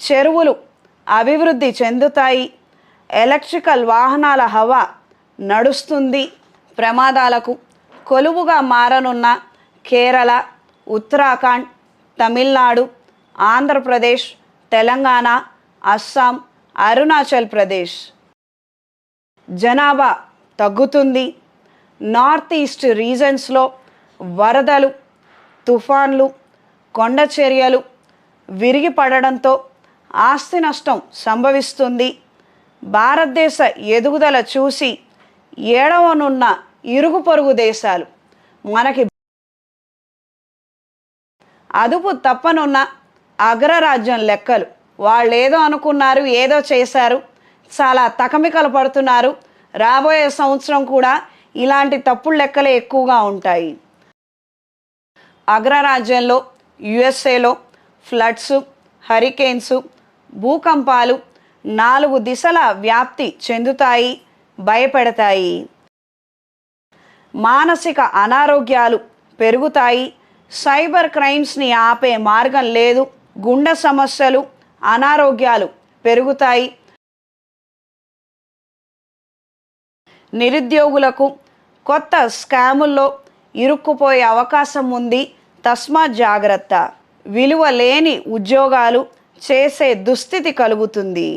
చెరువులు అభివృద్ధి చెందుతాయి. ఎలక్ట్రికల్ వాహనాల హవా నడుస్తుంది. ప్రమాదాలకు కొలువుగా మారనున్న కేరళ, ఉత్తరాఖండ్, తమిళనాడు, ఆంధ్రప్రదేశ్, తెలంగాణ, అస్సాం, అరుణాచల్ ప్రదేశ్. జనాభా తగ్గుతుంది. నార్త్ ఈస్ట్ రీజన్స్లో వరదలు, తుఫాన్లు, కొండ చర్యలు విరిగిపడడంతో ఆస్తి నష్టం సంభవిస్తుంది. భారతదేశ ఎదుగుదల చూసి ఏడవనున్న ఇరుగు పొరుగు దేశాలు మనకి అదుపు తప్పనున్న అగ్రరాజ్యం లెక్కలు. వాళ్ళు ఏదో అనుకున్నారు, ఏదో చేశారు, చాలా తకమికలు పడుతున్నారు. రాబోయే సంవత్సరం కూడా ఇలాంటి తప్పుడు లెక్కలే ఎక్కువగా ఉంటాయి. అగ్రరాజ్యంలో యుఎస్ఏలో ఫ్లడ్స్, హరికేన్స్, భూకంపాలు 4 దిశల వ్యాప్తి చెందుతాయి, భయపెడతాయి. మానసిక అనారోగ్యాలు పెరుగుతాయి. సైబర్ క్రైమ్స్ని ఆపే మార్గం లేదు. గుండె సమస్యలు, అనారోగ్యాలు పెరుగుతాయి. నిరుద్యోగులకు కొత్త స్కాముల్లో ఇరుక్కుపోయే అవకాశం ఉంది. తస్మాత్ జాగ్రత్త. విలువ లేని ఉద్యోగాలు చేసే దుస్థితి కలుగుతుంది.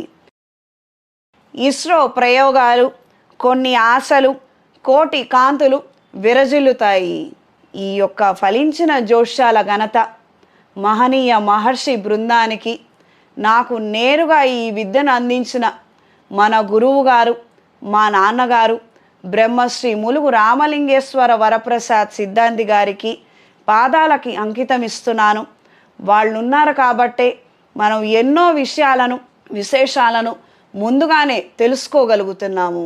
ఇస్రో ప్రయోగాలు, కొన్ని ఆశలు, కోటి కాంతులు విరజిల్లుతాయి. ఈ యొక్క ఫలించిన జోష్యాల ఘనత మహనీయ మహర్షి బృందానికి, నాకు నేరుగా ఈ విద్యను అందించిన మన గురువు గారు, మా నాన్నగారు బ్రహ్మశ్రీ ములుగు రామలింగేశ్వర వరప్రసాద్ సిద్ధాంతి గారికి పాదాలకి అంకితం ఇస్తున్నాను. వాళ్ళు ఉన్నారు కాబట్టే మనం ఎన్నో విషయాలను, విశేషాలను ముందుగానే తెలుసుకోగలుగుతున్నాము.